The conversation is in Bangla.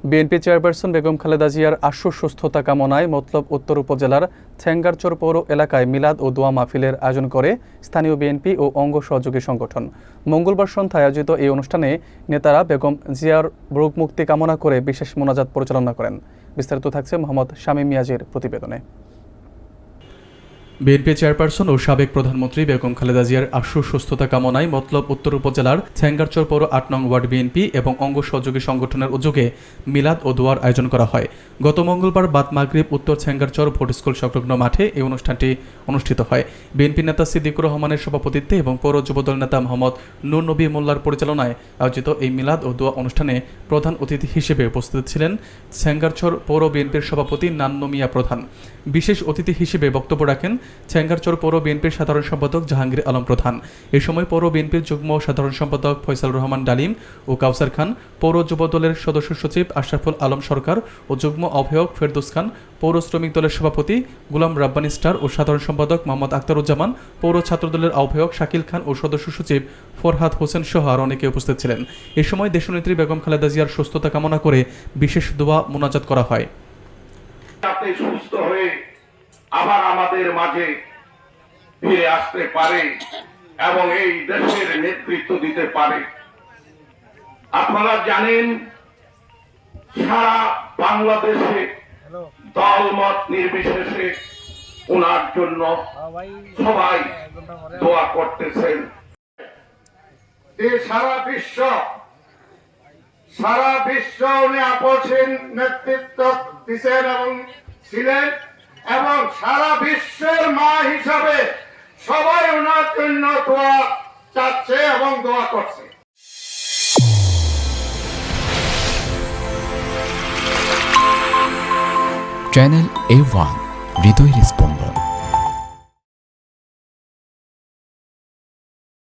বিএনপি চেয়ারপারসন বেগম খালেদা জিয়ার আশু সুস্থতা কামনায় মতলব উত্তর উপজেলার ছেঙ্গারচর পৌর এলাকায় মিলাদ ও দোয়া মাহফিলের আয়োজন করে স্থানীয় বিএনপি ও অঙ্গ সহযোগী সংগঠন। মঙ্গলবার সন্ধ্যায় আয়োজিত এই অনুষ্ঠানে নেতারা বেগম জিয়ার রোগ মুক্তি কামনা করে বিশেষ মোনাজাত পরিচালনা করেন। বিস্তারিত থাকছে মোহাম্মদ শামীম মিয়াজির প্রতিবেদনে। বিএনপি চেয়ারপারসন ও সাবেক প্রধানমন্ত্রী বেগম খালেদা জিয়ার আশু সুস্থতা কামনায় মতলব উত্তর উপজেলার ছেঙ্গারচর পৌর ৮ নং ওয়ার্ড বিএনপি এবং অঙ্গ সহযোগী সংগঠনের উদ্যোগে মিলাদ ও দোয়ার আয়োজন করা হয়। গত মঙ্গলবার বাদ মাগরিব উত্তর ছেঙ্গারচর ভোট স্কুল সংলগ্ন মাঠে এই অনুষ্ঠানটি অনুষ্ঠিত হয়। বিএনপি নেতা সিদ্দিকুর রহমানের সভাপতিত্বে এবং পৌর যুবদল নেতা মোহাম্মদ নূর নবী মোল্লার পরিচালনায় আয়োজিত এই মিলাদ ও দোয়া অনুষ্ঠানে প্রধান অতিথি হিসেবে উপস্থিত ছিলেন ছেঙ্গারচর পৌর বিএনপির সভাপতি নান্নু মিয়া প্রধান। বিশেষ অতিথি হিসেবে বক্তব্য রাখেন ছেঙ্গারচর পৌর বিএনপির সাধারণ সম্পাদক জাহাঙ্গীর আলম প্রধান। এ সময় পৌর বিএনপির যুগ্ম সাধারণ সম্পাদক ফয়সাল রহমান ডালিম ও কাউসার খান, পৌর যুবদলের সদস্য সচিব আশরাফুল আলম সরকার ও যুগ্ম আহ্বায়ক ফেরদৌস খান, পৌর শ্রমিক দলের সভাপতি গুলাম রাব্বানী স্টার ও সাধারণ সম্পাদক মোহাম্মদ আখতারুজ্জামান, পৌর ছাত্রদলের আহ্বায়ক শাকিল খান ও সদস্য সচিব ফরহাদ হোসেন সহ আর অনেকে উপস্থিত ছিলেন। এ সময় দেশনেত্রী বেগম খালেদা জিয়ার সুস্থতা কামনা করে বিশেষ দোয়া মোনাজাত করা হয়। সুস্থ হয়ে আবার আমাদের মাঝে ফিরে আসতে পারে এবং এই দেশের নেতৃত্ব দিতে পারে। আপনারা জানেন সারা বাংলাদেশে দলমত নির্বিশেষে ওনার জন্য সবাই দোয়া করতেছেন। সারা বিশ্ব উনি আপসীন নেতৃত্ব দিচ্ছেন এবং ছিলেন এবং সারা বিশ্বের মা হিসাবে সবাই ওনার জন্য দোয়া চাচ্ছে এবং দোয়া করছে। চ্যানেল A1 হৃদয়ের স্পন্দন।